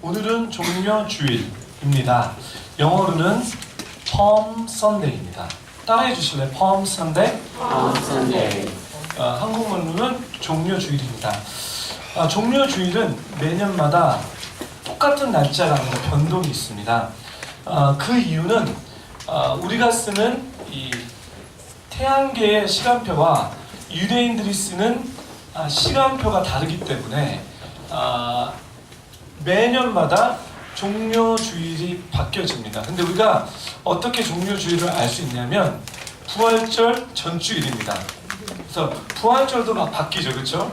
오늘은 종려주일입니다. 영어로는 Palm Sunday입니다. 따라해 주실래요? Palm Sunday? Palm Sunday. 한국말로는 종려주일입니다. 종려주일은 매년마다 똑같은 날짜가 아니라 변동이 있습니다. 그 이유는 우리가 쓰는 이 태양계의 시간표와 유대인들이 쓰는 시간표가 다르기 때문에 매년마다 종려주일이 바뀌어집니다. 근데 우리가 어떻게 종려주일을 알 수 있냐면 부활절 전주일입니다. 그래서 부활절도 막 바뀌죠, 그렇죠?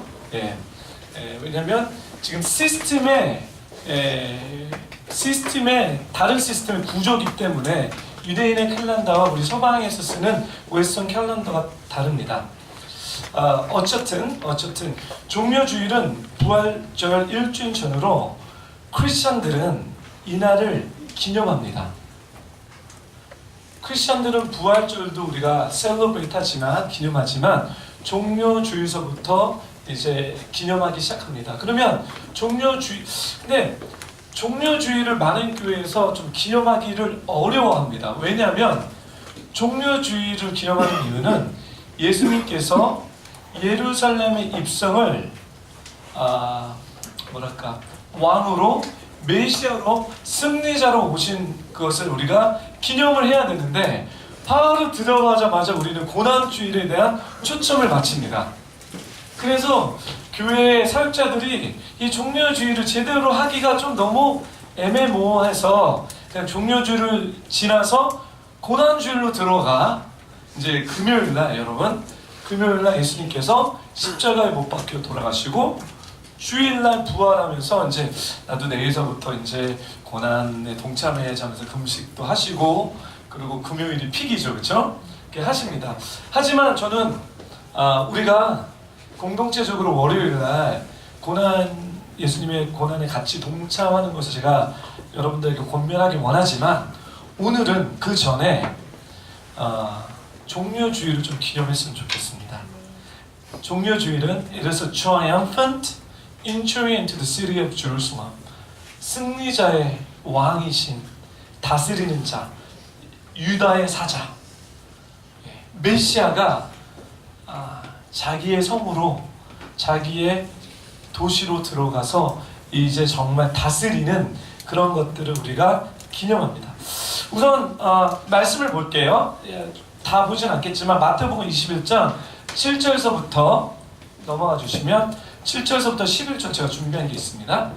왜냐하면 지금 시스템의 다른 시스템의 구조이기 때문에 유대인의 캘린더와 우리 서방에서 쓰는 웨스턴 캘린더가 다릅니다. 어쨌든 종려주일은 부활절 일주일 전으로 크리스천들은 이날을 기념합니다. 크리스천들은 부활절도 우리가 셀러브레이트하지만 기념하지만 종려주일서부터 이제 기념하기 시작합니다. 그러면 근데 종려주일을 많은 교회에서 좀 기념하기를 어려워합니다. 왜냐하면 종려주일을 기념하는 이유는 예수님께서 예루살렘의 입성을 왕으로 메시아로 승리자로 오신 것을 우리가 기념을 해야 되는데 바로 들어가자마자 우리는 고난주일에 대한 초점을 맞춥니다. 그래서 교회 사역자들이 이 종려주일을 제대로 하기가 좀 너무 애매모호해서 그냥 종려주일을 지나서 고난주일로 들어가 이제 금요일날 여러분 금요일날 예수님께서 십자가에 못 박혀 돌아가시고 주일날 부활하면서 이제 나도 내일서부터 이제 고난에 동참해야지 금식도 하시고 그리고 금요일이 픽이죠, 그렇죠? 이렇게 하십니다. 하지만 저는 우리가 공동체적으로 월요일날 예수님의 고난에 같이 동참하는 것을 제가 여러분들에게 권면하기 원하지만 오늘은 그 전에 종려주일을 좀 기념했으면 좋겠습니다. 종려주일은 It is a triumphant entry into the city of Jerusalem. 승리자의 왕이신 다스리는 자, 유다의 사자, 메시아가 자기의 성으로 자기의 도시로 들어가서 이제 정말 다스리는 그런 것들을 우리가 기념합니다. 우선 말씀을 볼게요. 다 보진 않겠지만 마태복음 21장 7절서부터 넘어가 주시면 7절서부터 11절 제가 준비한 게 있습니다.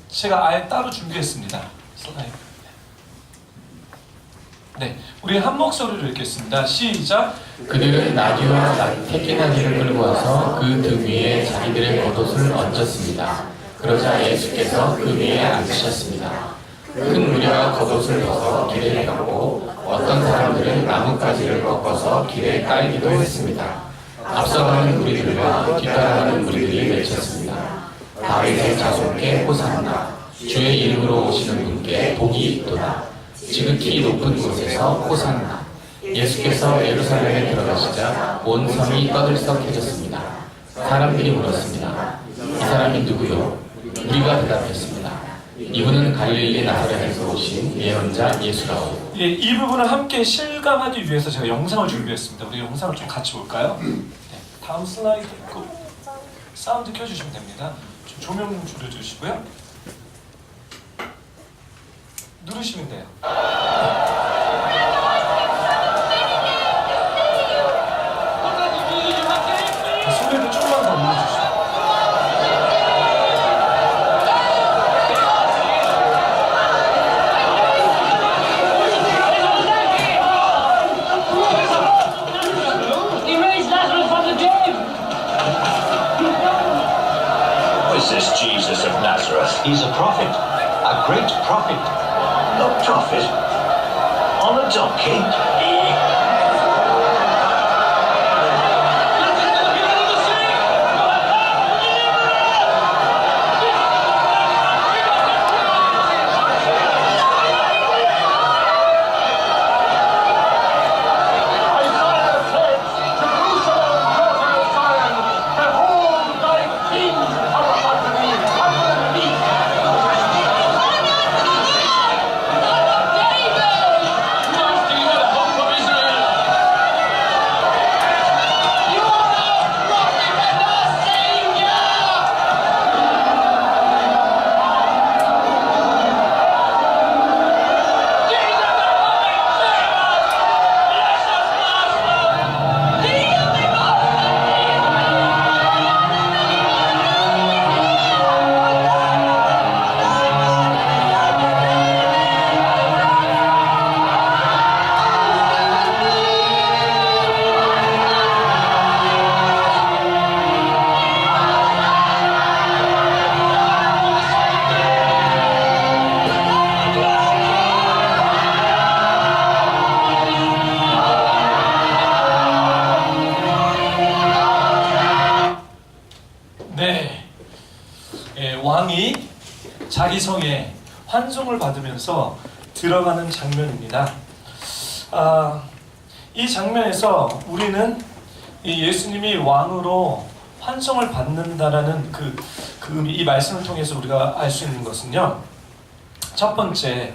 제가 아예 따로 준비했습니다. 우리 한 목소리로 읽겠습니다. 시작. 그들은 나귀와 새끼나귀를 끌고 와서 그 등 위에 자기들의 겉옷을 얹었습니다. 그러자 예수께서 그 위에 앉으셨습니다. 큰 무리가 겉옷을 벗어 길에 펴고 어떤 사람들은 나뭇가지를 꺾어서 길에 깔기도 했습니다. 앞서가는 무리들과 뒤따라가는 무리들이 외쳤습니다. 다윗의 자손께 호산나, 주의 이름으로 오시는 분께 복이 있도다. 지극히 높은 곳에서 호산나. 예수께서 예루살렘에 들어가시자 온 성이 떠들썩해졌습니다. 사람들이 물었습니다. 이 사람이 누구요? 우리가 대답했습니다. 이분은 갈릴리 나사렛에서 오신 예언자 예수라오. 이 부분을 함께 실감하기 위해서 제가 영상을 준비했습니다. 우리 영상을 좀 같이 볼까요? 다음 슬라이드 사운드 켜주시면 됩니다. 조명 좀 줄여주시고요. 누르시면 돼요. 소리를 조금만 더 올려주시죠. This Jesus of Nazareth, he's a prophet, a great prophet. A prophet? On a donkey? 왕이 자기 성에 환송을 받으면서 들어가는 장면입니다. 이 장면에서 우리는 이 예수님이 왕으로 환송을 받는다라는 이 말씀을 통해서 우리가 알 수 있는 것은요. 첫 번째,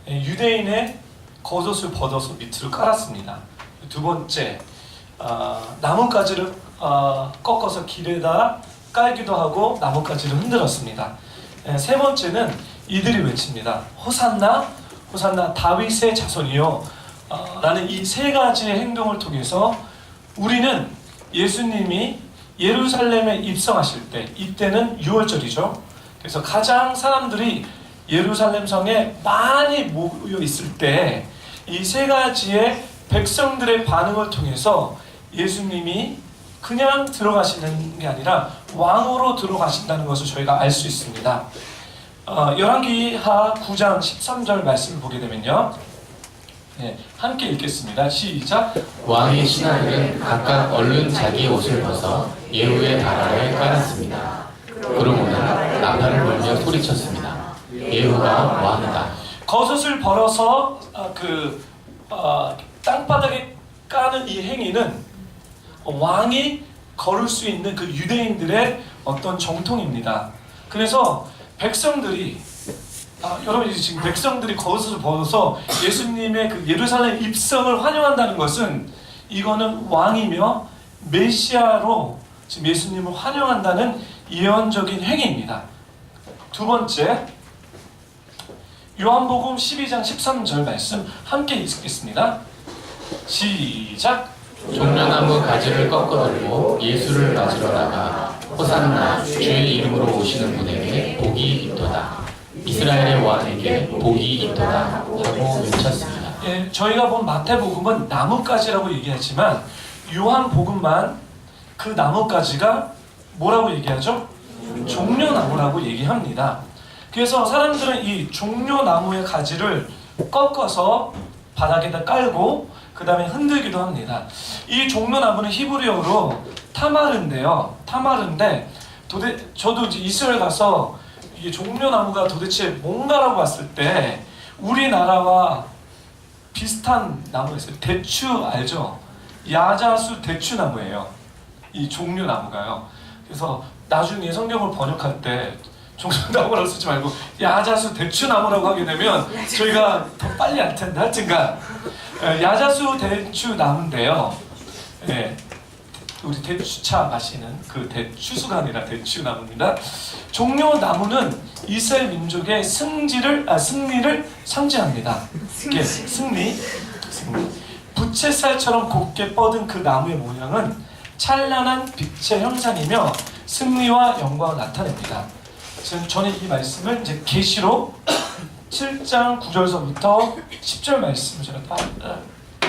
유대인의 겉옷을 벗어서 밑으로 깔았습니다. 두 번째, 나뭇가지를 꺾어서 길에다 깔기도 하고 나뭇가지를 흔들었습니다. 세 번째는 이들이 외칩니다. 호산나, 호산나 다윗의 자손이요. 라는 이 세 가지의 행동을 통해서 우리는 예수님이 예루살렘에 입성하실 때, 이때는 6월절이죠. 그래서 가장 사람들이 예루살렘 성에 많이 모여 있을 때 이 세 가지의 백성들의 반응을 통해서 예수님이 그냥 들어가시는 게 아니라 왕으로 들어가신다는 것을 저희가 알 수 있습니다. 열왕기하 9장 13절 말씀을 보게 되면요. 함께 읽겠습니다. 시작. 왕의 신하들은 각각 얼른 자기 옷을 벗어 예후의 발 아래 깔았습니다. 그러고는 나팔을 불며 소리쳤습니다. 예후가 왕이다. 겉옷을 벌어서 땅바닥에 까는 이 행위는 왕이 걸을 수 있는 그 유대인들의 어떤 정통입니다. 그래서 백성들이 여러분 지금 백성들이 겉옷을 벗어서 예수님의 그 예루살렘 입성을 환영한다는 것은 이거는 왕이며 메시아로 지금 예수님을 환영한다는 예언적인 행위입니다. 두 번째, 요한복음 12장 13절 말씀 함께 읽겠습니다. 시작. 종려나무 가지를 꺾어들고 예수를 맞으러다가 호산나 주의 이름으로 오시는 분에게 복이 있도다. 이스라엘의 왕에게 복이 있도다 하고 외쳤습니다. 저희가 본 마태복음은 나뭇가지라고 얘기하지만 요한복음만 그 나뭇가지가 뭐라고 얘기하죠? 종려나무라고 얘기합니다. 그래서 사람들은 이 종려나무의 가지를 꺾어서 바닥에다 깔고 그 다음에 흔들기도 합니다. 이 종려나무는 히브리어로 타마르인데요. 타마르인데 저도 이제 이스라엘 가서 이 종려나무가 도대체 뭔가라고 봤을 때 우리나라와 비슷한 나무가 있어요. 대추 알죠? 야자수 대추나무예요. 이 종려나무가요. 그래서 나중에 성경을 번역할 때 종려나무라고 쓰지 말고 야자수 대추나무라고 하게 되면 저희가 더 빨리 알 텐데 하여튼간 야자수 대추나무인데요. 우리 대추차 마시는 그 대추수가 아니라 대추나무입니다. 종려나무는 이스라엘 민족의 승리를 상징합니다. 승리. 부채살처럼 곱게 뻗은 그 나무의 모양은 찬란한 빛의 형상이며 승리와 영광을 나타냅니다. 지금 저는 이 말씀을 이제 계시록 7장 9절서부터 10절 말씀을 제가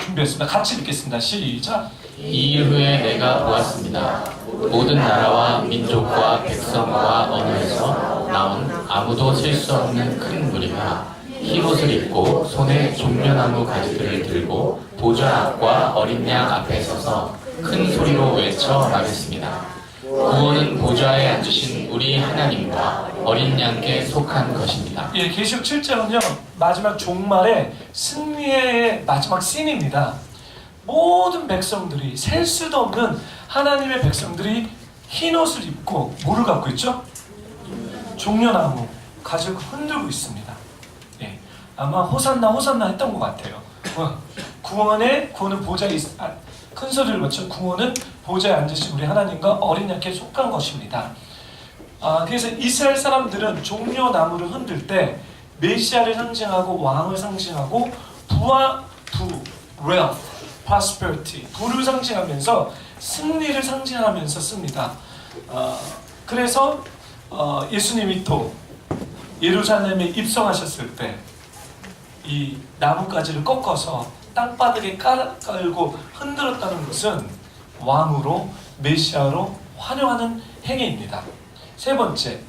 준비했습니다. 같이 읽겠습니다. 시작. 이 일 후에 내가 보았습니다. 모든 나라와 민족과 백성과 언어에서 나온 아무도 셀 수 없는 큰 무리가 흰옷을 입고 손에 종려나무 가지들을 들고 보좌 앞과 어린 양 앞에 서서 큰 소리로 외쳐 말했습니다. 구원은 보좌에 앉으신 우리 하나님과 어린 양께 속한 것입니다. 계시록 7장은요 마지막 종말의 승리의 마지막 씬입니다. 모든 백성들이 셀 수도 없는 하나님의 백성들이 흰 옷을 입고 뭐를 갖고 있죠? 종려나무 가지고 흔들고 있습니다. 아마 호산나 했던 것 같아요. 구원은 보좌에 큰 소리를 외쳐 구원은 보좌에 앉으신 우리 하나님과 어린 양께 속한 것입니다. 그래서 이스라엘 사람들은 종려나무를 흔들 때 메시아를 상징하고 왕을 상징하고 부와 wealth, prosperity, 부를 상징하면서 승리를 상징하면서 씁니다. 그래서 예수님이 또 예루살렘에 입성하셨을 때 이 나뭇가지를 꺾어서 땅바닥에 깔고 흔들었다는 것은 왕으로 메시아로 환영하는 행위입니다. 세 번째,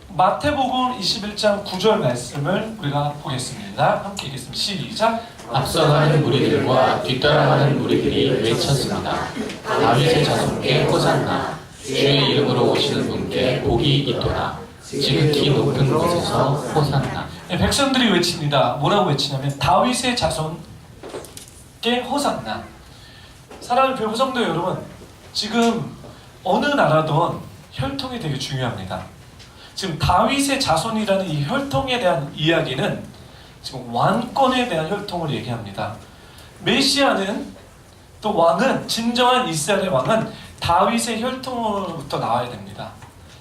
마태복음 21장 9절 말씀을 우리가 보겠습니다. 함께 읽겠습니다. 시작. 앞서가는 무리들과 뒤따라가는 무리들이 외쳤습니다. 다윗의 자손께 호산나. 주의 이름으로 오시는 분께 복이 있도다. 지극히 높은 곳에서 호산나. 네, 백성들이 외칩니다. 뭐라고 외치냐면 다윗의 자손께 호산나. 사랑하는 교회 성도 여러분, 지금 어느 나라든 혈통이 되게 중요합니다. 지금 다윗의 자손이라는 이 혈통에 대한 이야기는 지금 왕권에 대한 혈통을 얘기합니다. 메시아는 또 왕은, 진정한 이스라엘의 왕은 다윗의 혈통으로부터 나와야 됩니다.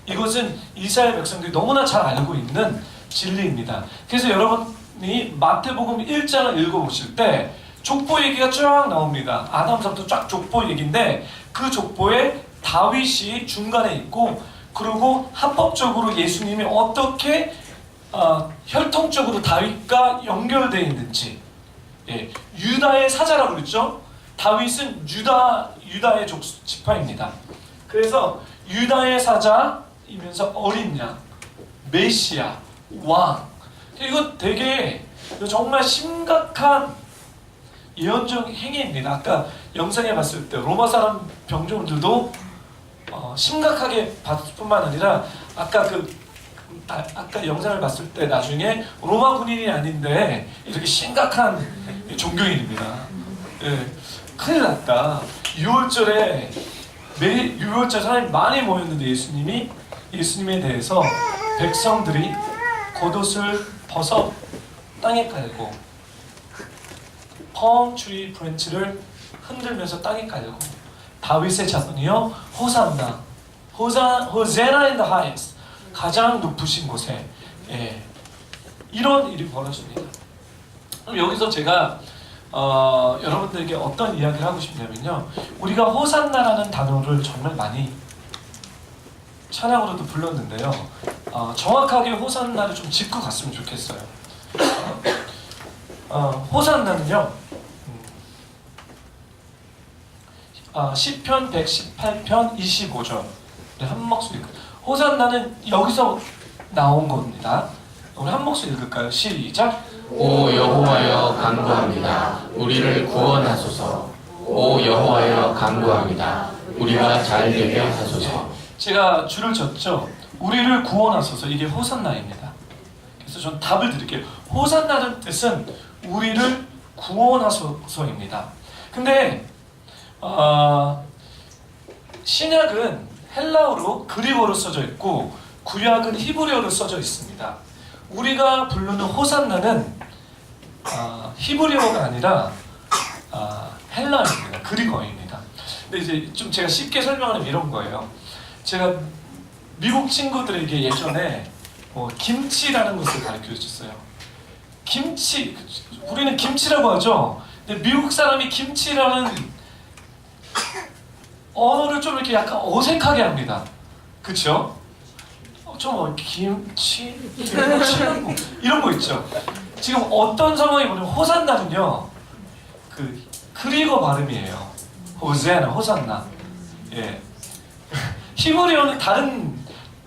이것은 이스라엘 백성들이 너무나 잘 알고 있는 진리입니다. 그래서 여러분이 마태복음 1장을 읽어보실 때 족보 얘기가 쫙 나옵니다. 아담서부터 쫙 족보 얘기인데 그 족보에 다윗이 중간에 있고, 그리고 합법적으로 예수님이 어떻게 혈통적으로 다윗과 연결되어 있는지, 유다의 사자라고 그랬죠. 다윗은 유다의 지파입니다. 그래서 유다의 사자이면서 어린 양, 메시아, 왕. 이거 되게 정말 심각한 예언적 행위입니다. 아까 영상에 봤을 때 로마 사람 병정들도 심각하게 봤을 뿐만 아니라 아까 영상을 봤을 때 나중에 로마 군인이 아닌데 이렇게 심각한 종교인입니다. 예, 큰일 났다. 6월절에 6월절 사람이 많이 모였는데 예수님에 대해서 백성들이 겉옷을 벗어 땅에 깔고 펌트리 브랜치를 흔들면서 땅에 깔고 다윗의 자손이여 호산나, 호세나 in the highest, 가장 높으신 곳에, 이런 일이 벌어집니다. 그럼 여기서 제가 여러분들에게 어떤 이야기를 하고 싶냐면요, 우리가 호산나라는 단어를 정말 많이 찬양으로도 불렀는데요, 정확하게 호산나를 좀 짚고 갔으면 좋겠어요. 호산나는요, 시편 118편 25절 한 목소리. 호산나는 여기서 나온 겁니다. 우리 한 목소리 읽을까요? 시작. 오 여호와여 간구합니다. 우리를 구원하소서. 오 여호와여 간구합니다. 우리가 잘되게 하소서. 제가 줄을 쳤죠. 우리를 구원하소서. 이게 호산나입니다. 그래서 전 답을 드릴게요. 호산나는 뜻은 우리를 구원하소서입니다. 근데 신약은 헬라어로, 그리고로 써져 있고 구약은 히브리어로 써져 있습니다. 우리가 부르는 호산나는 히브리어가 아니라 헬라어입니다. 그리거입니다. 근데 이제 좀 제가 쉽게 설명하면 이런 거예요. 제가 미국 친구들에게 예전에 김치라는 것을 가르쳐 줬어요. 김치, 우리는 김치라고 하죠. 근데 미국 사람이 김치라는 언어를 좀 이렇게 약간 어색하게 합니다. 그쵸? 좀 김치 이런 거 있죠. 지금 어떤 상황이 보면 호산나는요, 그리거 발음이에요. 호세나, 호산나. 예. 히브리어는 다른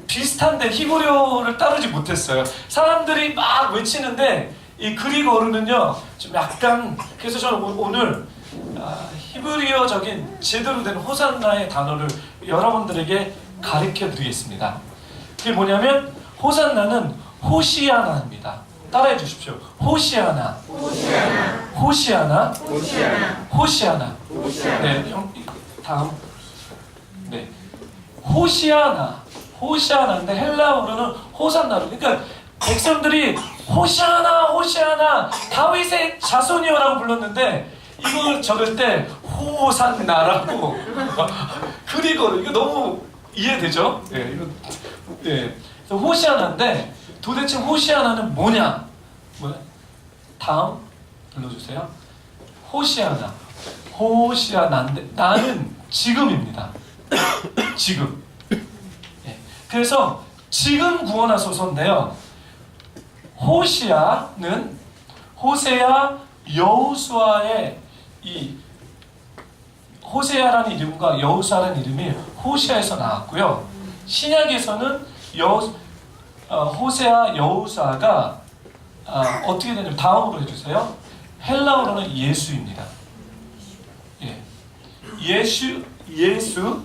비슷한데 히브리어를 따르지 못했어요. 사람들이 막 외치는데 이 그리거로는요 좀 약간, 그래서 저는 오늘 히브리어적인 제대로 된 호산나의 단어를 여러분들에게 가르쳐 드리겠습니다. 그게 뭐냐면 호산나는 호시아나입니다. 따라해 주십시오. 호시아나. 호시아나. 호시아나. 네, 다음. 네. 호시아나. 호시아나인데 헬라어로는 호산나로. 그러니까 백성들이 호시아나 다윗의 자손이여라고 불렀는데 이걸 적을 때 호산나라고 그리고 이거 너무 이해되죠? 예, 이거 호시아나인데 도대체 호시아나는 뭐냐? 다음 불러주세요. 호시아나인데 나는 지금입니다. 지금. 예, 그래서 지금 구원하소서인데요. 호시아는 호세아 여호수아의 이 호세아라는 이름과 여호수아라는 이름이 호시아에서 나왔고요. 신약에서는 호세아 여호수아가 어떻게 되냐면 다음으로 해주세요. 헬라어로는 예수입니다. 예, 예수,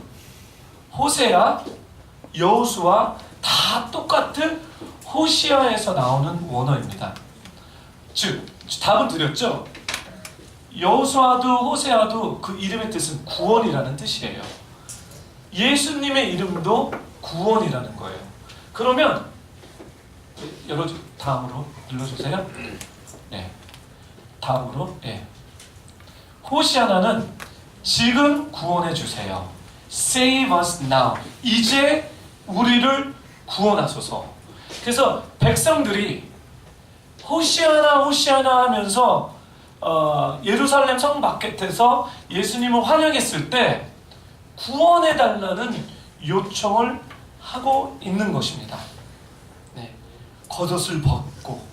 호세아, 여호수아 다 똑같은 호시아에서 나오는 원어입니다. 즉 답은 드렸죠? 여호수아도 호세아도 그 이름의 뜻은 구원이라는 뜻이에요. 예수님의 이름도 구원이라는 거예요. 그러면 다음으로 눌러주세요. 네, 다음으로 호시아나는 지금 구원해 주세요. Save us now. 이제 우리를 구원하소서. 그래서 백성들이 호시아나 호시아나 하면서 예루살렘 성 밖에서 예수님을 환영했을 때 구원해 달라는 요청을 하고 있는 것입니다. 네, 겉옷을 벗고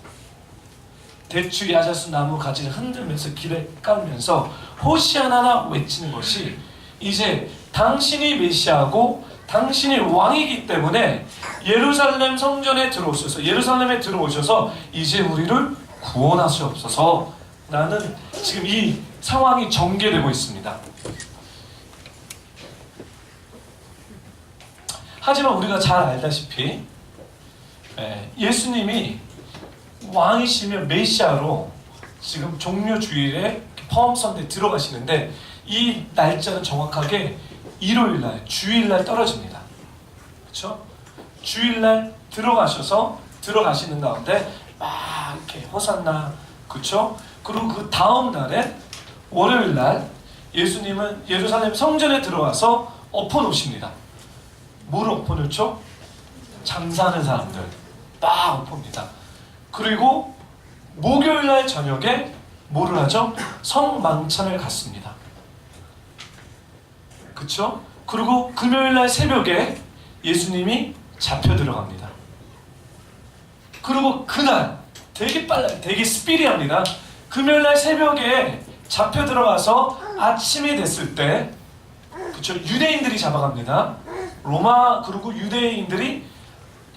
대추 야자수 나무 가지를 흔들면서 길에 깔면서 호시아나나 외치는 것이 이제 당신이 메시아고 당신이 왕이기 때문에 예루살렘 성전에 들어오셔서 예루살렘에 들어오셔서 이제 우리를 구원하시옵소서 라는 지금 이 상황이 전개되고 있습니다. 하지만 우리가 잘 알다시피 예수님이 왕이시며 메시아로 지금 종려 주일에 포함 선대에 들어가시는데 이 날짜는 정확하게 일요일날, 주일날 떨어집니다. 그렇죠? 주일날 들어가시는 가운데 막 이렇게 호산나, 그렇죠? 그리고 그 다음 날에 월요일날 예수님은 예루살렘 성전에 들어가서 엎어놓으십니다. 뭐를 엎어놓죠? 장사하는 사람들 막 엎어옵니다. 그리고 목요일날 저녁에 뭐를 하죠? 성망찬을 갖습니다. 그쵸? 그리고 금요일날 새벽에 예수님이 잡혀 들어갑니다. 그리고 그날 되게 빨라요. 되게 스피디합니다. 금요일날 새벽에 잡혀 들어가서 아침이 됐을 때, 그쵸? 유대인들이 잡아갑니다. 그리고 유대인들이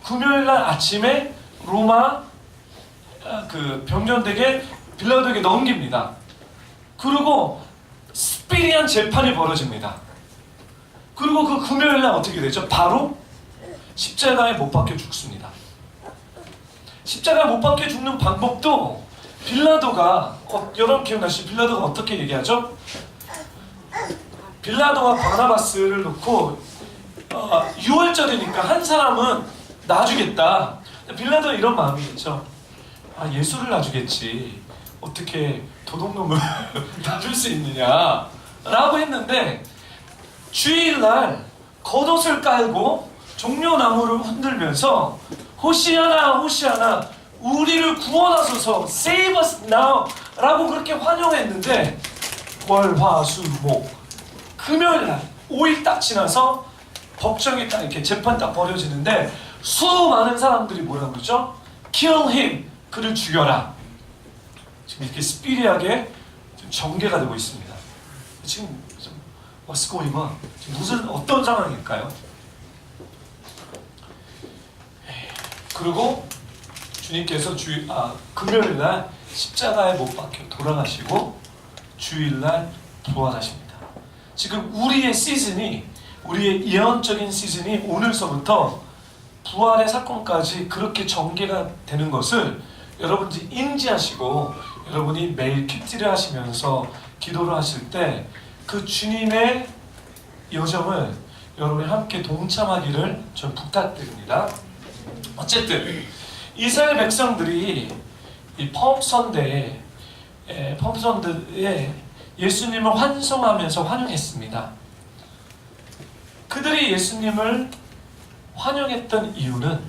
금요일날 아침에 로마 그 병전대게 빌라도에게 넘깁니다. 그리고 스피디한 재판이 벌어집니다. 그리고 그 금요일날 어떻게 되죠? 바로 십자가에 못 박혀 죽습니다. 십자가에 못 박혀 죽는 방법도 빌라도가 여러분 기억나시죠? 빌라도가 어떻게 얘기하죠? 빌라도가 바나바스를 놓고 6월절이니까 한 사람은 놔주겠다. 빌라도는 이런 마음이겠죠. 예수를 놔주겠지. 어떻게 도둑놈을 놔줄 수 있느냐 라고 했는데 주일날 겉옷을 깔고 종려나무를 흔들면서 호시아나 호시아나 우리를 구원하소서 Save us now 라고 그렇게 환영했는데 월, 화, 수, 목 금요일날 5일 딱 지나서 법정이 딱 이렇게 재판 딱 벌어지는데 수많은 사람들이 뭐라고 그러죠? Kill him, 그를 죽여라. 지금 이렇게 스피디하게 전개가 되고 있습니다. 지금 What's going on? 지금 어떤 상황일까요? 그리고 주님께서 금요일날 십자가에 못 박혀 돌아가시고 주일날 부활하십니다. 지금 우리의 예언적인 시즌이 오늘서부터 부활의 사건까지 그렇게 전개가 되는 것을 여러분들이 인지하시고 여러분이 매일 큐티를 하시면서 기도를 하실 때 그 주님의 여정을 여러분이 함께 동참하기를 전 부탁드립니다. 어쨌든 이스라엘 백성들이 이 펌선대에 예수님을 환송하면서 환영했습니다. 그들이 예수님을 환영했던 이유는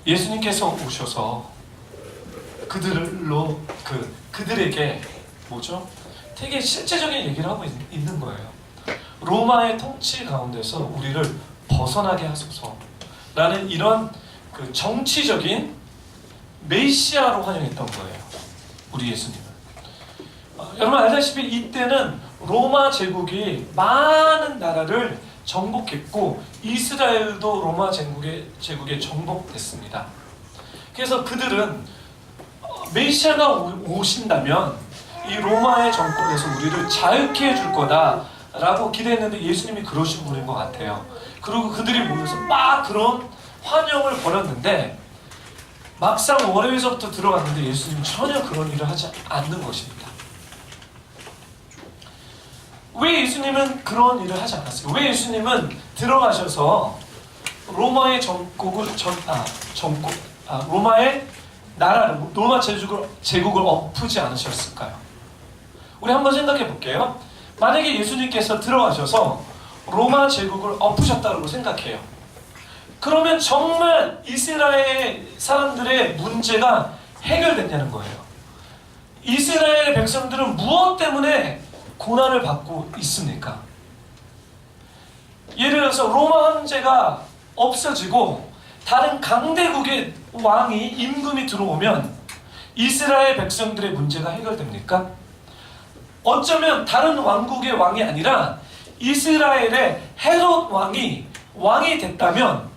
예수님께서 오셔서 그들에게 뭐죠? 되게 실제적인 얘기를 하고 있는 거예요. 로마의 통치 가운데서 우리를 벗어나게 하소서 라는 이런 그 정치적인 메시아로 환영했던 거예요. 우리 예수님을. 여러분 알다시피 이때는 로마 제국이 많은 나라를 정복했고 이스라엘도 로마 제국에 정복됐습니다. 그래서 그들은 메시아가 오신다면 이 로마의 정권에서 우리를 자유케 해줄 거다 라고 기대했는데 예수님이 그러신 분인 것 같아요. 그리고 그들이 모여서 막 그런 환영을 벌였는데 막상 월요일서부터 들어갔는데 예수님이 전혀 그런 일을 하지 않는 것입니다. 왜 예수님은 그런 일을 하지 않았어요? 왜 예수님은 들어가셔서 로마의 로마의 나라를, 로마 제국을 엎으지 않으셨을까요? 우리 한번 생각해 볼게요. 만약에 예수님께서 들어가셔서 로마 제국을 엎으셨다고 생각해요. 그러면 정말 이스라엘 사람들의 문제가 해결됐냐는 거예요. 이스라엘 백성들은 무엇 때문에 고난을 받고 있습니까? 예를 들어서 로마 황제가 없어지고 다른 강대국의 왕이 임금이 들어오면 이스라엘 백성들의 문제가 해결됩니까? 어쩌면 다른 왕국의 왕이 아니라 이스라엘의 헤롯 왕이 됐다면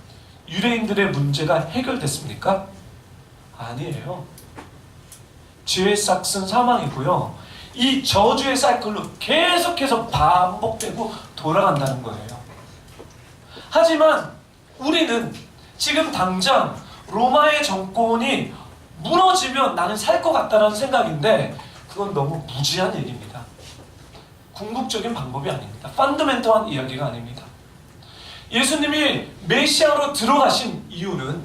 유대인들의 문제가 해결됐습니까? 아니에요. 죄의 싹은 사망이고요. 이 저주의 사이클로 계속해서 반복되고 돌아간다는 거예요. 하지만 우리는 지금 당장 로마의 정권이 무너지면 나는 살 것 같다는 생각인데 그건 너무 무지한 얘기입니다. 궁극적인 방법이 아닙니다. 펀더멘털한 이야기가 아닙니다. 예수님이 메시아로 들어가신 이유는,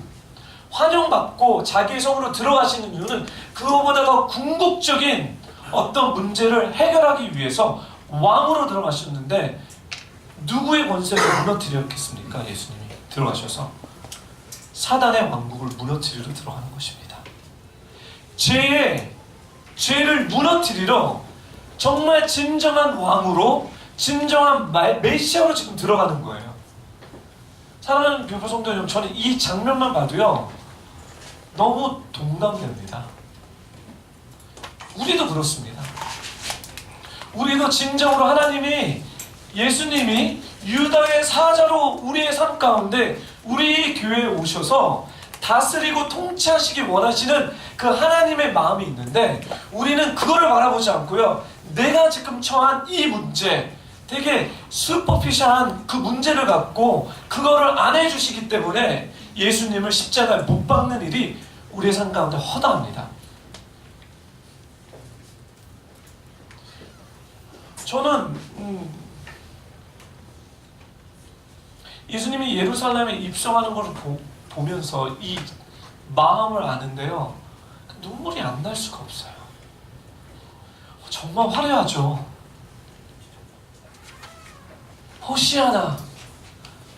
환영받고 자기의 성으로 들어가시는 이유는 그거보다 더 궁극적인 어떤 문제를 해결하기 위해서 왕으로 들어가셨는데 누구의 권세를 무너뜨렸겠습니까? 예수님이 들어가셔서 사단의 왕국을 무너뜨리러 들어가는 것입니다. 죄를 무너뜨리러 정말 진정한 왕으로, 진정한 메시아로 지금 들어가는 거예요. 사랑하는 교포 성도 여러분, 저는 이 장면만 봐도요 너무 동감됩니다. 우리도 그렇습니다. 우리도 진정으로 하나님이, 예수님이 유다의 사자로 우리의 삶 가운데 우리 교회에 오셔서 다스리고 통치하시기 원하시는 그 하나님의 마음이 있는데 우리는 그거를 바라보지 않고요, 내가 지금 처한 이 문제, 되게 슈퍼피셜한 그 문제를 갖고 그거를 안 해주시기 때문에 예수님을 십자가에 못 박는 일이 우리의 삶 가운데 허다합니다. 저는 예수님이 예루살렘에 입성하는 것을 보면서 이 마음을 아는데요, 눈물이 안 날 수가 없어요. 정말 화려하죠. 호시아나,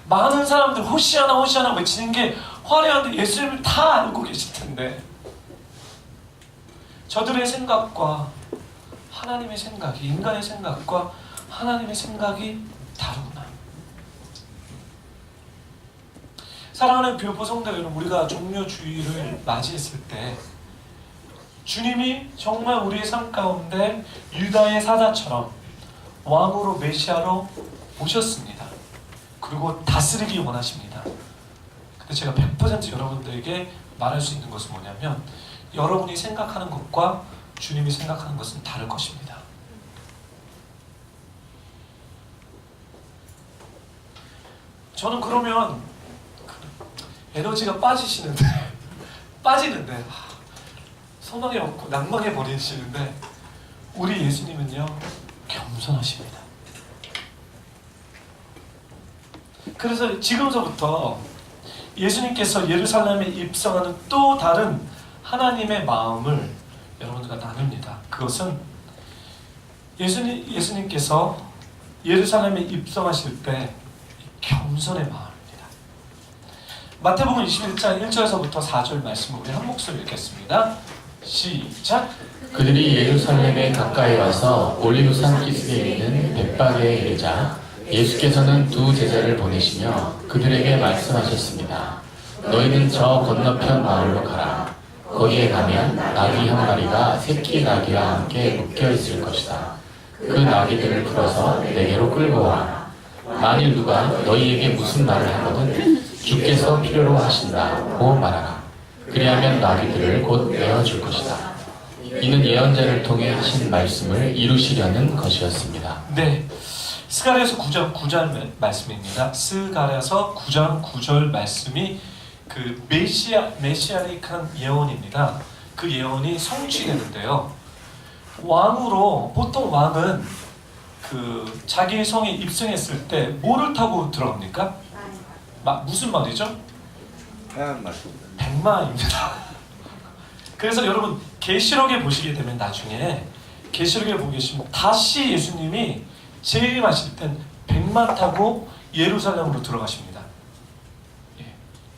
많은 사람들 호시아나 호시아나 외치는 게 화려한데 예수님을 다 알고 계실 텐데 저들의 생각과 하나님의 생각이, 인간의 생각과 하나님의 생각이 다르구나. 사랑하는 교포 성도 여러분, 우리가 종료주의를 맞이했을 때 주님이 정말 우리의 삶 가운데 유다의 사자처럼 왕으로, 메시아로 오셨습니다. 그리고 다스리기 원하십니다. 근데 제가 100% 여러분들에게 말할 수 있는 것은 뭐냐면, 여러분이 생각하는 것과 주님이 생각하는 것은 다를 것입니다. 저는 그러면 에너지가 빠지는데 소망이 없고 낭망해 버리시는데, 우리 예수님은요 겸손하십니다. 그래서 지금서부터 예수님께서 예루살렘에 입성하는 또 다른 하나님의 마음을 여러분들과 나눕니다. 그것은 예수님께서 예루살렘에 입성하실 때 겸손의 마음입니다. 마태복음 21장 1절에서부터 4절 말씀을 우리 한 목소리 읽겠습니다. 시작. 그들이 예루살렘에 가까이 와서 올리브산 기슭에 있는 벳바게에 이르자 예수께서는 두 제자를 보내시며 그들에게 말씀하셨습니다. 너희는 저 건너편 마을로 가라. 거기에 가면 나귀 한 마리가 새끼 나귀와 함께 묶여 있을 것이다. 그 나귀들을 풀어서 내게로 끌고 와. 만일 누가 너희에게 무슨 말을 하거든 주께서 필요로 하신다고 말하라. 그리하면 나귀들을 곧 내어줄 것이다. 이는 예언자를 통해 하신 말씀을 이루시려는 것이었습니다. 네, 스가랴서 9장 9절 말씀입니다. 스가랴서 9장 9절 말씀이 그 메시아닉한 예언입니다. 그 예언이 성취되는데요. 왕으로 보통 왕은 그 자기 성에 입성했을 때 뭐를 타고 들어갑니까? 무슨 말이죠? 하얀 말. 백마입니다. 그래서 여러분 계시록에 보시게 되면 나중에 계시록에 보게 되시면 다시 예수님이 재림하실 땐 백마 타고 예루살렘으로 들어가십니다.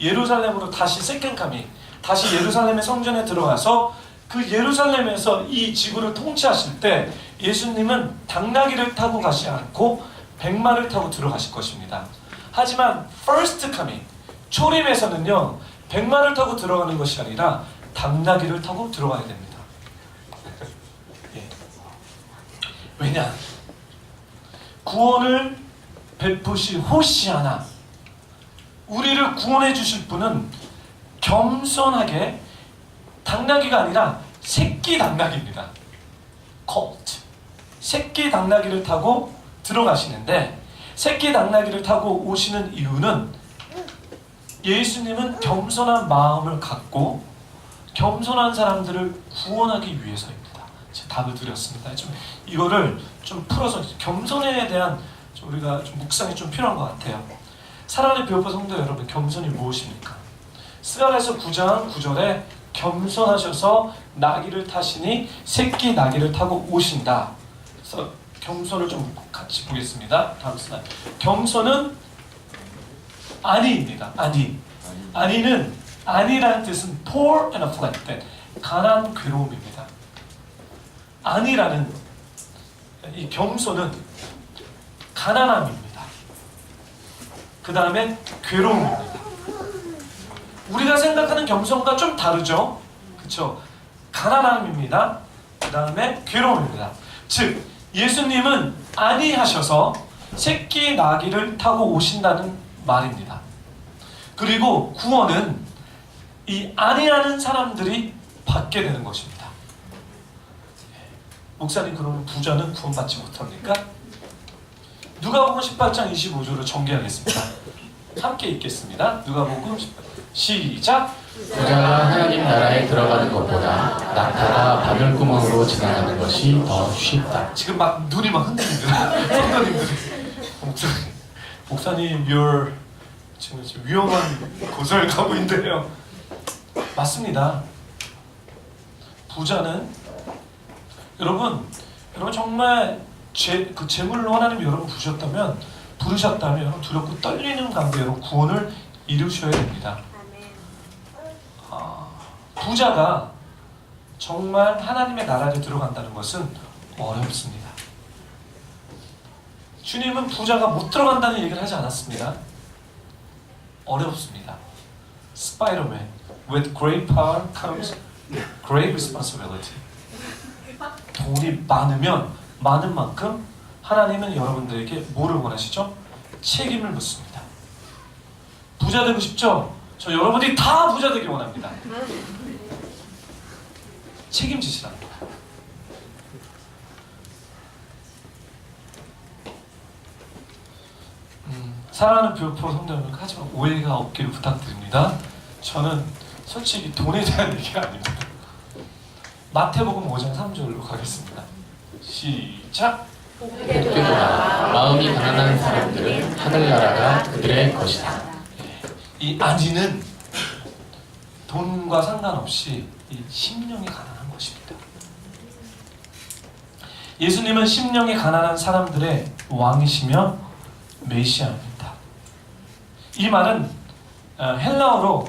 예루살렘으로 다시 세컨 카밍, 다시 예루살렘의 성전에 들어가서 그 예루살렘에서 이 지구를 통치하실 때 예수님은 당나귀를 타고 가지 않고 백마를 타고 들어가실 것입니다. 하지만 first coming, 초림에서는요 백마를 타고 들어가는 것이 아니라 당나귀를 타고 들어가야 됩니다. 예. 왜냐? 구원을 베푸시 호시아나, 우리를 구원해 주실 분은 겸손하게 당나귀가 아니라 새끼 당나귀입니다. colt, 새끼 당나귀를 타고 들어가시는데, 새끼 당나귀를 타고 오시는 이유는 예수님은 겸손한 마음을 갖고 겸손한 사람들을 구원하기 위해서입니다. 제가 답을 드렸습니다. 좀 이거를 좀 풀어서 겸손에 대한 우리가 좀 묵상이 좀 필요한 것 같아요. 사랑하는 교포 성도 여러분, 겸손이 무엇입니까? 스가랴서 9장 9절에 겸손하셔서 나귀를 타시니 새끼 나귀를 타고 오신다. 그래서 겸손을 좀 같이 보겠습니다. 다음 슬라이드. 겸손은 안위입니다. 안위는 안위라는 뜻은 poor and afflicted, 가난 괴로움입니다. 안위라는 이 겸손은 가난함입니다. 그 다음에 괴로움입니다. 우리가 생각하는 겸손과 좀 다르죠? 그렇죠? 가난함입니다. 그 다음에 괴로움입니다. 즉 예수님은 안위하셔서 새끼 나귀를 타고 오신다는 말입니다. 그리고 구원은 이 안위하는 사람들이 받게 되는 것입니다. 목사님, 그러면 부자는 구원받지 못합니까? 누가복음 18장 25절을 전개하겠습니다. 함께 읽겠습니다. 누가복음 18장 시작. 부자가 하나님 나라에 들어가는 것보다 낙타가 바늘구멍으로 지나가는 것이 더 쉽다. 지금 막 눈이 막 흔들립니다. 성도님들이 목사님, you're 지금 위험한 곳을 가고 있는데요. 맞습니다. 부자는 여러분 정말 그 재물로 하나님이 여러분 부르셨다면 여러분 두렵고 떨리는 가운데 여러분 구원을 이루셔야 됩니다. 부자가 정말 하나님의 나라에 들어간다는 것은 어렵습니다. 주님은 부자가 못 들어간다는 얘기를 하지 않았습니다. 어렵습니다. Spider-Man, with great power comes great responsibility. 돈이 많은 만큼 하나님은 여러분들에게 뭐를 원하시죠? 책임을 묻습니다. 부자 되고 싶죠? 저 여러분들이 다 부자 되길 원합니다. 책임지시랍니다. 사랑하는 교포 성도 여러분, 하지만 오해가 없기를 부탁드립니다. 저는 솔직히 돈에 대한 얘기가 아닙니다. 마태복음 5장 3절로 가겠습니다. 시작. 복되도다. 마음이 가난한 사람들은 하늘나라가 그들의 것이다. 이 안위는 돈과 상관없이 이 심령이 가난한 것입니다. 예수님은 심령이 가난한 사람들의 왕이시며 메시아입니다. 이 말은 헬라어로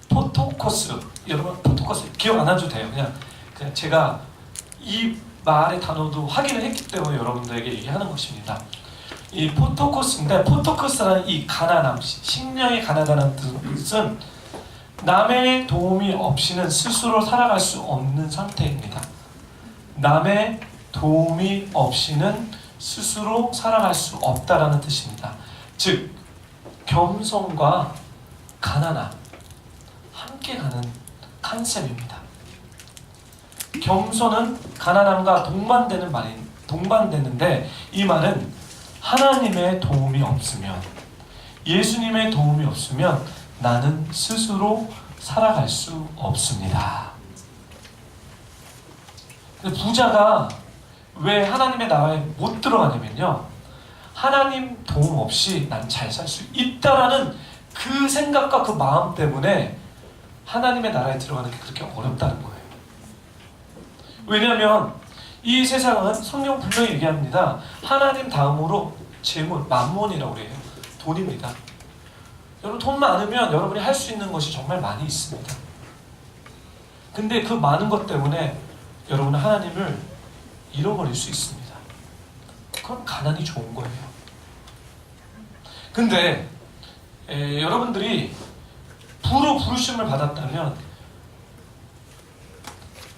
포토코스, 여러분 포토코스 기억 안 하셔도 돼요. 그냥 제가 이 말의 단어도 확인을 했기 때문에 여러분들에게 얘기하는 것입니다. 이 포토코스인데, 포토코스라는 이 가난함, 심령이 가난하다는 뜻은 남의 도움이 없이는 스스로 살아갈 수 없는 상태입니다. 남의 도움이 없이는 스스로 살아갈 수 없다라는 뜻입니다. 즉 겸손과 가난함 함께 가는 컨셉입니다. 겸손은 가난함과 동반되는데 이 말은 하나님의 도움이 없으면, 예수님의 도움이 없으면 나는 스스로 살아갈 수 없습니다. 근데 부자가 왜 하나님의 나라에 못 들어가냐면요, 하나님 도움 없이 난 잘 살 수 있다라는 그 생각과 그 마음 때문에 하나님의 나라에 들어가는 게 그렇게 어렵다는 거예요. 왜냐하면 이 세상은 성경 분명히 얘기합니다. 하나님 다음으로 재물, 만몬이라고 그래요. 돈입니다. 여러분 돈 많으면 여러분이 할 수 있는 것이 정말 많이 있습니다. 근데 그 많은 것 때문에 여러분은 하나님을 잃어버릴 수 있습니다. 그럼 가난이 좋은 거예요. 근데 여러분들이 부로 부르심을 받았다면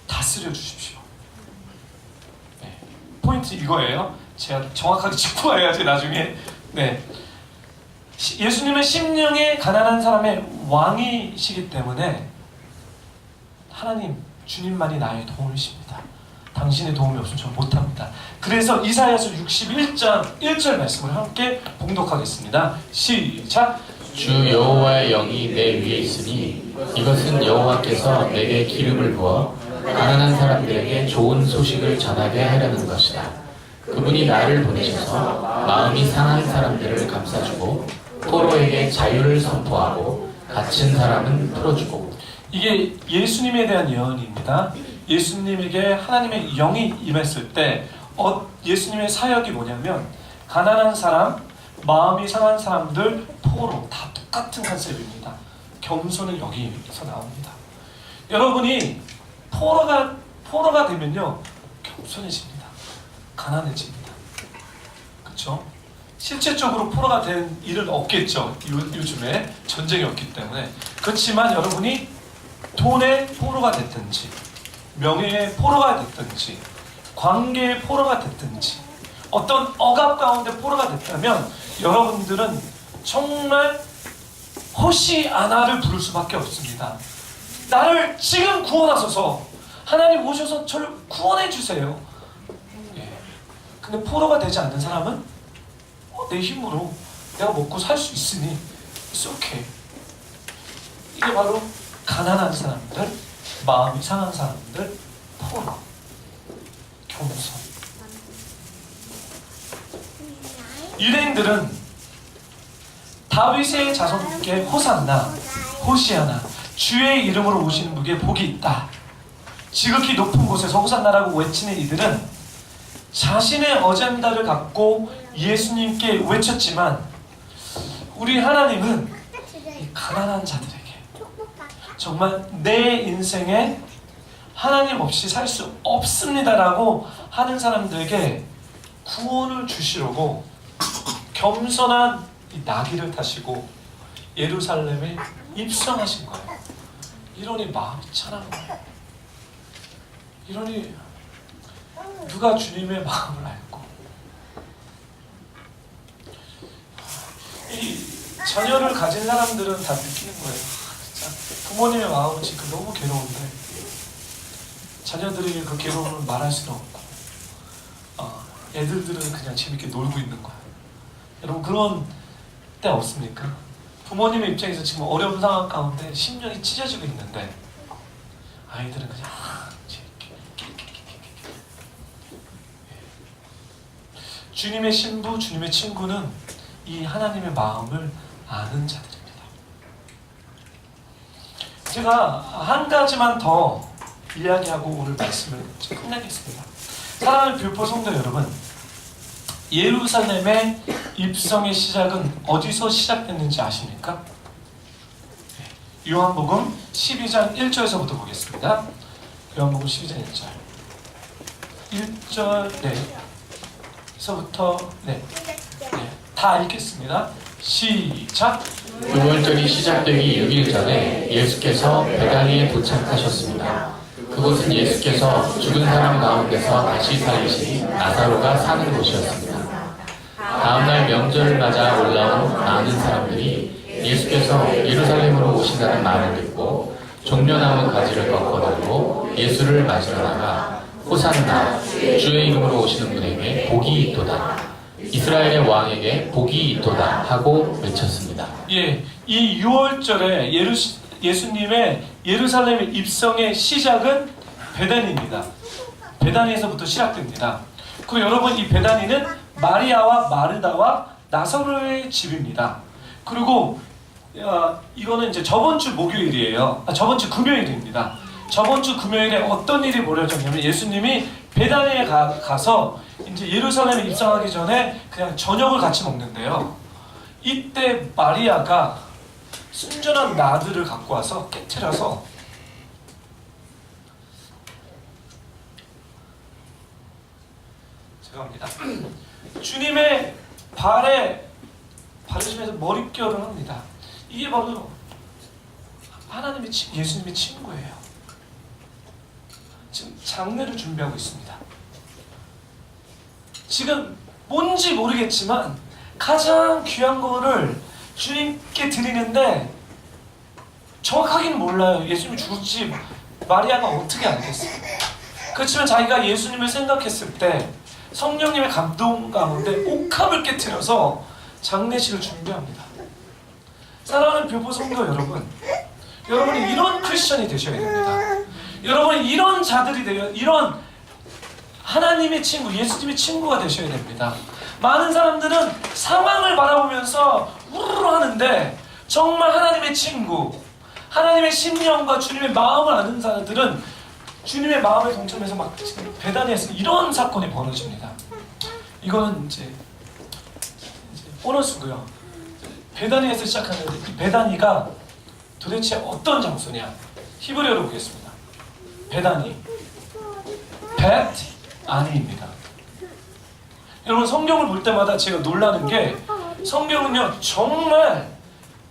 다스려 주십시오. 포인트 이거예요. 제가 정확하게 짚고 와야지 나중에. 예수님은 심령에 가난한 사람의 왕이시기 때문에 하나님, 주님만이 나의 도움이십니다. 당신의 도움이 없으면 저는 못합니다. 그래서 이사야서 61장 1절 말씀을 함께 봉독하겠습니다. 시작! 주 여호와의 영이 내 위에 있으니 이것은 여호와께서 내게 기름을 부어 가난한 사람들에게 좋은 소식을 전하게 하려는 것이다. 그분이 나를 보내셔서 마음이 상한 사람들을 감싸주고 포로에게 자유를 선포하고 갇힌 사람은 풀어주고. 이게 예수님에 대한 예언입니다. 예수님에게 하나님의 영이 임했을 때 예수님의 사역이 뭐냐면 가난한 사람, 마음이 상한 사람들, 포로, 다 똑같은 컨셉입니다. 겸손은 여기서 나옵니다. 여러분이 포로가 되면요, 겸손해집니다. 가난해집니다. 그렇죠? 실제적으로 포로가 된 일은 없겠죠. 요즘에 전쟁이 없기 때문에. 그렇지만 여러분이 돈의 포로가 됐든지, 명예의 포로가 됐든지, 관계의 포로가 됐든지, 어떤 억압 가운데 포로가 됐다면 여러분들은 정말 호시아나를 부를 수밖에 없습니다. 나를 지금 구원하소서, 하나님 오셔서 저를 구원해 주세요. 근데 포로가 되지 않는 사람은 내 힘으로 내가 먹고 살 수 있으니 it's okay. 이게 바로 가난한 사람들, 마음이 상한 사람들, 포로, 겸손. 유대인들은 다윗의 자손께 호산나, 호시아나, 주의 이름으로 오시는 분에게 복이 있다, 지극히 높은 곳에서 호산나라고 외치는 이들은 자신의 어젠다를 갖고 예수님께 외쳤지만, 우리 하나님은 이 가난한 자들에게, 정말 내 인생에 하나님 없이 살 수 없습니다라고 하는 사람들에게 구원을 주시려고 겸손한 이 나귀를 타시고 예루살렘에 입성하신 거예요. 이러니 마음이 찬한 거예요. 이러니 누가 주님의 마음을 알고, 이 자녀를 가진 사람들은 다 느끼는 거예요. 진짜 부모님의 마음은 지금 너무 괴로운데 자녀들에게 그 괴로움을 말할 수는 없고, 애들은 그냥 재밌게 놀고 있는 거야. 여러분 그런 때 없습니까? 부모님의 입장에서 지금 어려운 상황 가운데 심령이 찢어지고 있는데 아이들은 그냥 재밌게. 주님의 신부, 주님의 친구는 이 하나님의 마음을 아는 자들입니다. 제가 한 가지만 더 이야기하고 오늘 말씀을 끝내겠습니다. 사랑하는 뷰포 성도 여러분, 예루살렘의 입성의 시작은 어디서 시작됐는지 아십니까? 요한복음 12장 1절에서부터 보겠습니다. 요한복음 12장 1절 1절 서부터 다 읽겠습니다. 시작! 유월절이 시작되기 6일 전에 예수께서 베다니에 도착하셨습니다. 그곳은 예수께서 죽은 사람 가운데서 다시 살리신 나사로가 사는 곳이었습니다. 다음날 명절을 맞아 올라온 많은 사람들이 예수께서 예루살렘으로 오신다는 말을 듣고 종려나무 가지를 꺾어 들고 예수를 맞으러 나가 호산나, 주의 이름으로 오시는 분에게 복이 있도다, 이스라엘의 왕에게 복이 있도다 하고 외쳤습니다. 예, 이 6월절에 예수님의 예루살렘 입성의 시작은 베다니입니다. 베다니에서부터 시작됩니다. 그리고 여러분, 이 베다니는 마리아와 마르다와 나사로의 집입니다. 그리고 이거는 이제 저번 주 목요일이에요. 저번 주 금요일입니다. 저번 주 금요일에 어떤 일이 벌어졌냐면 예수님이 베다니에 가서 이제 예루살렘에 입성하기 전에 그냥 저녁을 같이 먹는데요. 이때 마리아가 순전한 나들을 갖고 와서 깨트려서 죄송합니다. 주님의 발에심에서 머릿결을 합니다. 이게 바로 하나님의 예수님의 친구예요. 지금 장례를 준비하고 있습니다. 지금 뭔지 모르겠지만 가장 귀한 거를 주님께 드리는데 정확하게는 몰라요. 예수님이 죽을지 마리아가 어떻게 알겠어요. 그렇지만 자기가 예수님을 생각했을 때 성령님의 감동 가운데 옥합을 깨트려서 장례식을 준비합니다. 사랑하는 교포 성도 여러분, 여러분이 이런 크리스천이 되셔야 됩니다. 여러분이 이런 자들이 되어 이런 하나님의 친구, 예수님의 친구가 되셔야 됩니다. 많은 사람들은 상황을 바라보면서 우르르 하는데 정말 하나님의 친구, 하나님의 심령과 주님의 마음을 아는 사람들은 주님의 마음에 동참해서 막 지금 베다니에서 이런 사건이 벌어집니다. 이거는 이제 보너스고요. 베다니에서 시작하는 이 베다니가 도대체 어떤 장소냐? 히브리어로 보겠습니다. 베다니, 벳 아니입니다. 여러분, 성경을 볼 때마다 제가 놀라는 게 성경은요 정말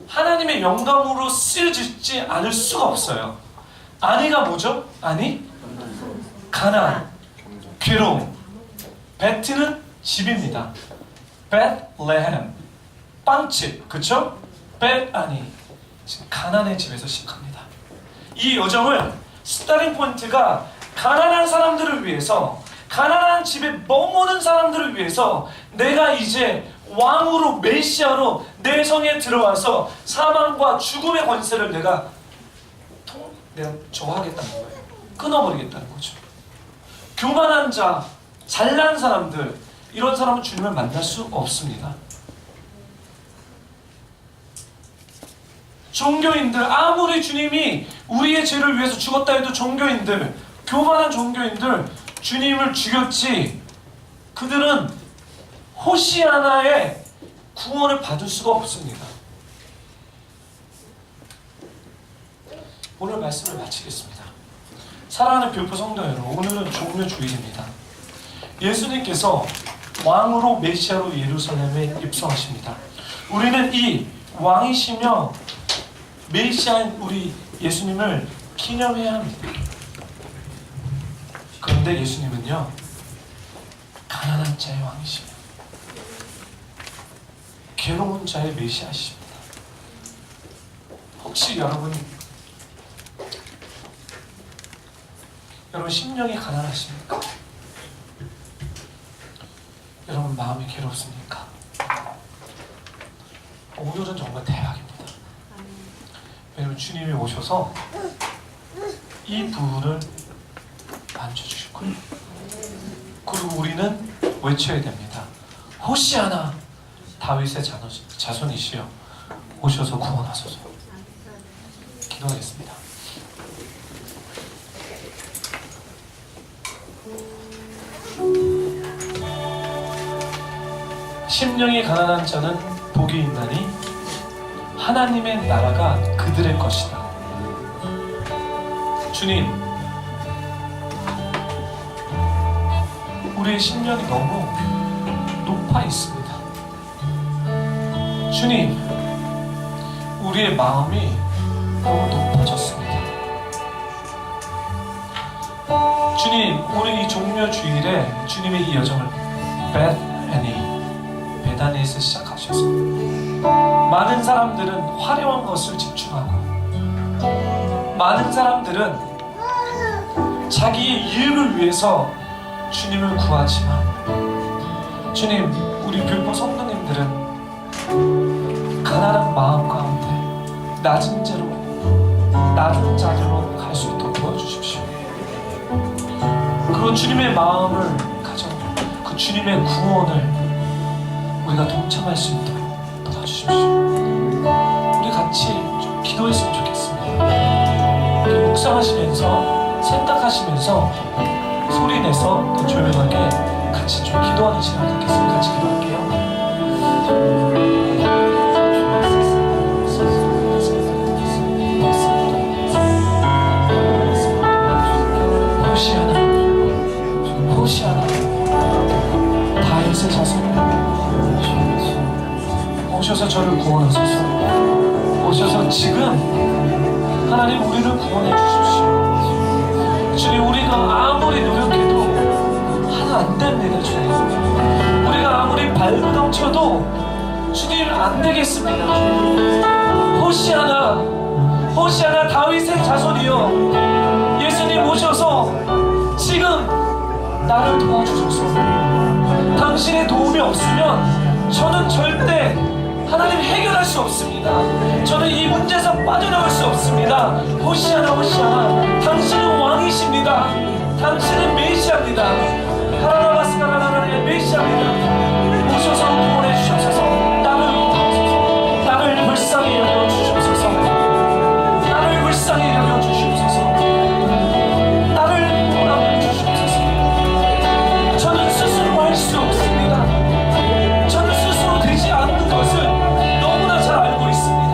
하나님의 영감으로 쓰여지지 않을 수가 없어요. 아니가 뭐죠? 아니? 가난, 괴로움. 베트는 집입니다. 벳레헴, 빵집, 그쵸? 벳아니, 가난의 집에서 시작합니다. 이 여정을 스타팅 포인트가 가난한 사람들을 위해서, 가난한 집에 머무는 사람들을 위해서 내가 이제 왕으로, 메시아로 내 성에 들어와서 사망과 죽음의 권세를 내가 저하겠다는 거예요. 끊어버리겠다는 거죠. 교만한 자, 잘난 사람들, 이런 사람은 주님을 만날 수 없습니다. 종교인들, 아무리 주님이 우리의 죄를 위해서 죽었다 해도 종교인들, 교만한 종교인들, 주님을 죽였지 그들은 호시아나의 구원을 받을 수가 없습니다. 오늘 말씀을 마치겠습니다. 사랑하는 교포 성도 여러분, 오늘은 종려 주일입니다. 예수님께서 왕으로 메시아로 예루살렘에 입성하십니다. 우리는 이 왕이시며 메시아인 우리 예수님을 기념해야 합니다. 그런데 예수님은요 가난한 자의 왕이시며 괴로운 자의 메시아이십니다. 혹시 여러분 심령이 가난하십니까? 여러분 마음이 괴롭습니까? 오늘은 정말 대박입니다. 왜냐면 주님이 오셔서 이 부분을 만져주실 거예요. 그리고 우리는 외쳐야 됩니다. 호시아나, 다윗의 자손이시여 오셔서 구원하소서. 기도하겠습니다. 심령이 가난한 자는 복이 있나니 하나님의 나라가 그들의 것이다. 주님, 우리의 심령이 너무 높아 있습니다. 주님, 우리의 마음이 너무 높아졌습니다. 주님, 우리 이 종려 주일에 주님의 이 여정을 베다니에서 시작하셔서 많은 사람들은 화려한 것을 집중하고 많은 사람들은 자기의 이익을 위해서 주님을 구하지만 주님, 우리 불법 성도님들은 가난한 마음 가운데 낮은 자로 갈 수 있도록 도와주십시오. 그리고 주님의 마음을 가져 그 주님의 구원을 우리가 동참할 수 있도록 도와주십시오. 우리 같이 좀 기도했으면 좋겠습니다. 이렇게 묵상하시면서 생각하시면서 소리 내서 또 조용하게 같이 좀 기도하는 시간을 갖겠습니다. 같이 기도할게요. 호시아나 다윗의 자손 오셔서 저를 구원하소서. 오셔서 지금 하나님 우리를 구원해 주십시오. 주님, 우리가 아무리 노력해도 하나 안 됩니다. 주님, 우리가 아무리 발버둥 쳐도 주님 안 되겠습니다. 호시아나 호시아나 다윗의 자손이여, 예수님 오셔서 지금 나를 도와주소서. 당신의 도움이 없으면 저는 절대 하나님 해결할 수 없습니다. 저는 이 문제에서 빠져나갈 수 없습니다. 호시아나 호시아나, 당신은 왕이십니다. 당신은 메시아입니다. 하나라바스가라라라의 메시아입니다. 오셔서 구원해 주시옵소서. 나를 구원하소서. 나를 불쌍히 여겨 주시옵소서. 나를 불쌍히 여겨 주시옵소서. 나를 구원하여 주시옵소서. 저는 스스로 할 수 없습니다. 저는 스스로 되지 않는 것을 너무나 잘 알고 있습니다.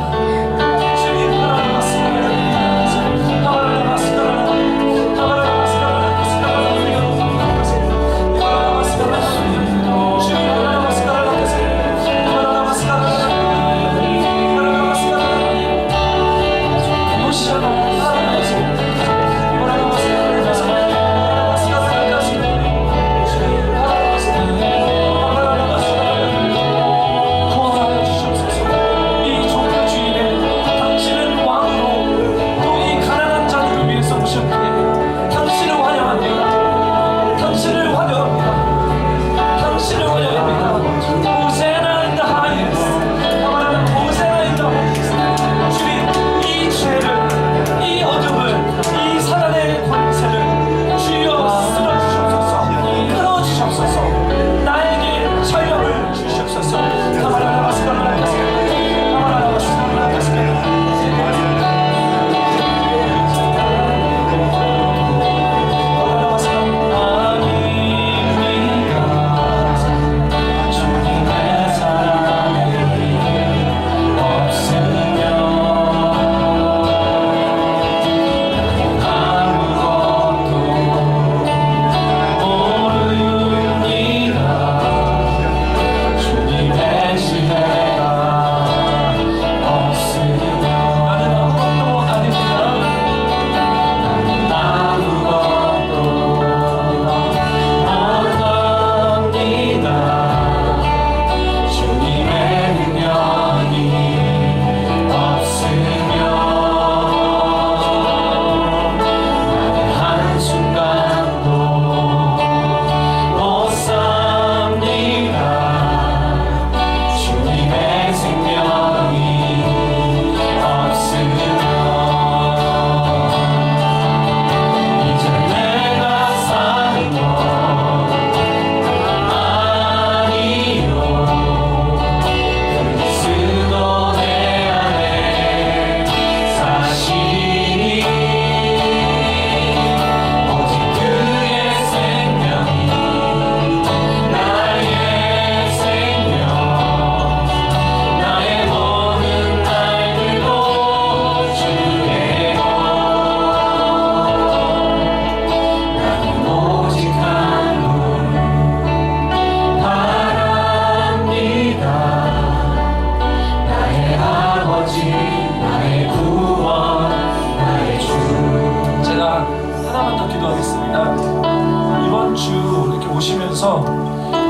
주님, 오시면서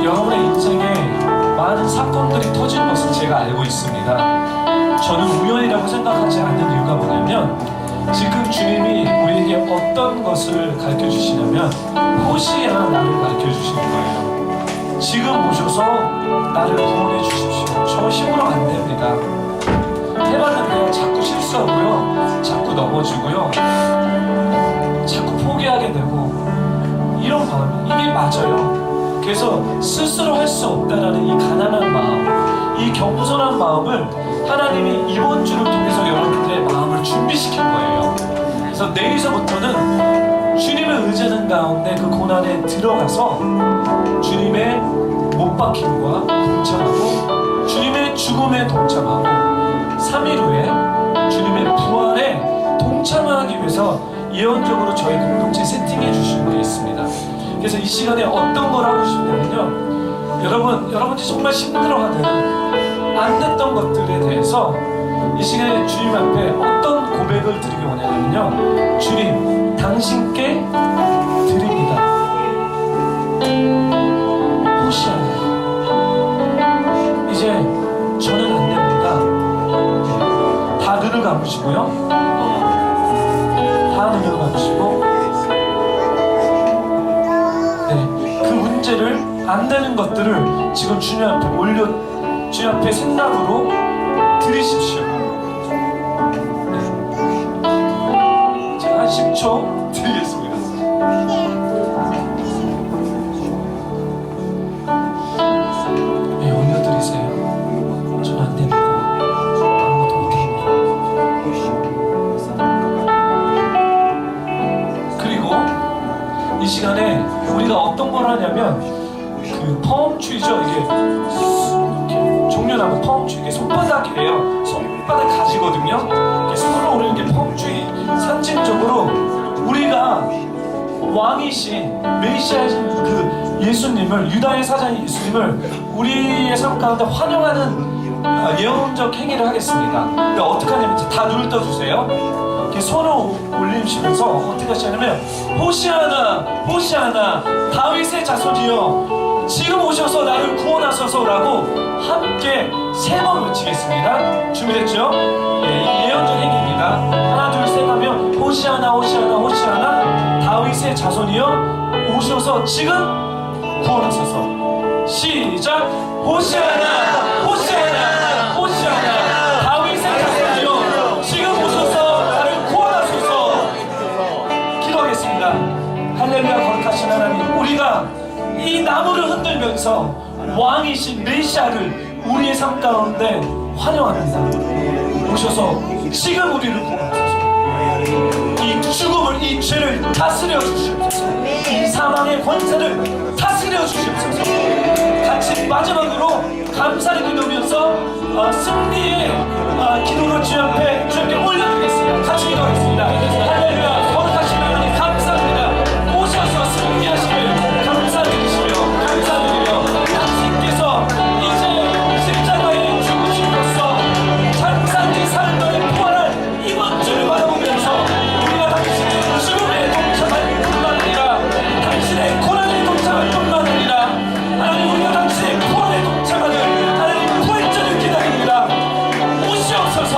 여러분의 인생에 많은 사건들이 터진 것을 제가 알고 있습니다. 저는 우연이라고 생각하지 않는 이유가 뭐냐면 지금 주님이 우리에게 어떤 것을 가르쳐 주시냐면 호시아나 나를 가르쳐 주시는 거예요. 지금 오셔서 나를 구원해 주십시오. 저 힘으로 안 됩니다. 해봤는데 자꾸 실수하고요, 자꾸 넘어지고요, 자꾸 포기하게 되고, 이런 마음, 이게 맞아요. 그래서 스스로 할 수 없다라는 이 가난한 마음, 이 겸손한 마음을 하나님이 이번 주를 통해서 여러분들의 마음을 준비시킨 거예요. 그래서 내일서부터는 주님을 의지하는 가운데 그 고난에 들어가서 주님의 못 박힘과 동참하고, 주님의 죽음에 동참하고, 3일 후에 주님의 부활에 동참하기 위해서 예언적으로 저희 공동체 세팅해 주신 게 있습니다. 그래서 이 시간에 어떤 걸 하고 싶냐면요, 여러분들이 정말 힘들어하는 안 됐던 것들에 대해서 이 시간에 주님 앞에 어떤 고백을 드리기 원하냐면요, 주님, 당신께 드립니다. 호시아나. 이제 저는 안 됩니다. 다 눈을 감으시고요, 다 눈을 감으시고, 그 문제를 안 되는 것들을 지금 주님 앞에 주님 앞에 생각으로 드리십시오. 제가 한 10초 드리겠습니다. 올려 드리세요. 저는 안 됩니다. 아무것도 못합니다. 그리고 이 시간에 우리가 어떤 걸 하냐면, 그 펌추이죠. 이게 종려나무 펌추, 이게 손바닥이에요. 손바닥 가지거든요. 이게 손으로 오르는 게 펌추이. 상징적으로 우리가 왕이신 메시아이신 그 예수님을, 유다의 사자인 예수님을 우리의 삶 가운데 환영하는 예언적 행위를 하겠습니다. 근데 어떻게 하냐면, 다 눈을 떠주세요. 이렇게 손을 올리시면서 어떻게 하시냐면, 호시아나 호시아나 다윗의 자손이여 지금 오셔서 나를 구원하소서라고 함께 3번 외치겠습니다. 준비됐죠? 이 예언적 행위입니다. 하나 둘 셋 하면, 호시아나 호시아나 호시아나 다윗의 자손이여 오셔서 지금 구원하소서. 시작. 호시아나 호시아나 호시아나 다윗의 자손이여 지금 오셔서 나를 구원하소서. 기도하겠습니다. 할렐루야. 거룩하신 하나님, 우리가 이 나무를 흔들면서 왕이신 메시아를 우리의 삶 가운데 환영합니다. 오셔서 지금 우리를 구원하소서. 이 죽음을, 이 죄를 다스려 주시옵소서. 이 사망의 권세를 다스려 주시옵소서. 같이 마지막으로 감사를 기도하면서 승리의 기도를 주 앞에 주님께 올려드리겠습니다. 같이 기도하겠습니다. 할렐루야. 거룩하신 하나님 감사합니다. 오셔서 승리하시길 감사드리시며 당신께서 이제 십자가에 죽으심으로써 장사의 삶을 부활할 이번 주를 바라보면서 우리가 당신의 죽음에 동참할 뿐만 아니라 당신의 고난에 동참할 뿐만 아니라 하나님, 우리가 당신의 구원에 동참하는 하나님 부활절을 기다립니다. 오시옵소서.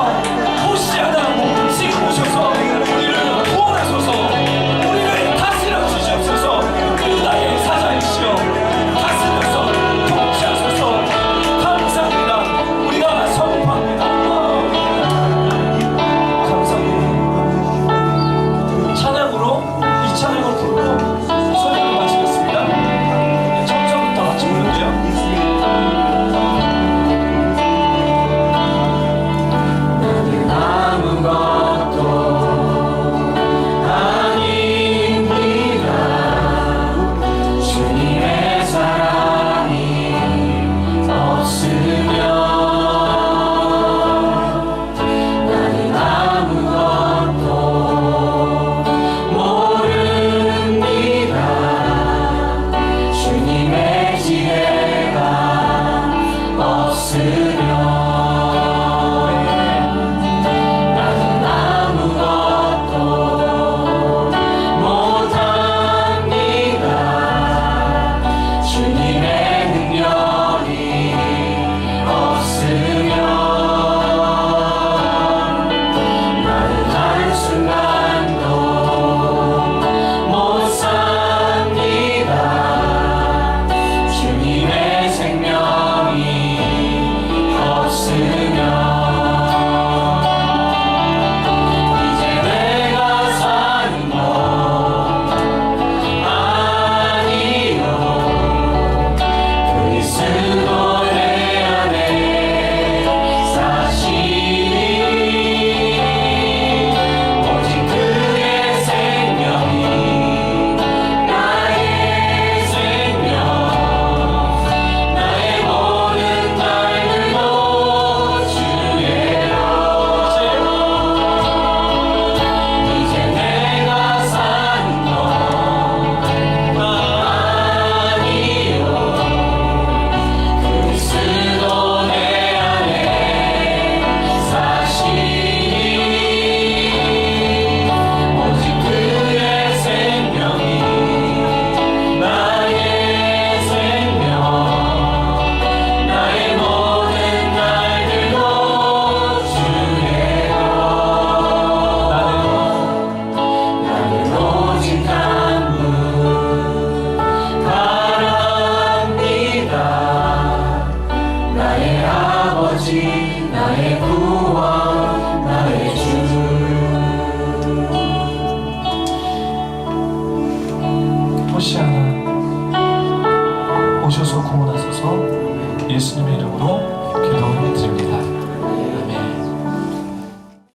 예수님의 이름으로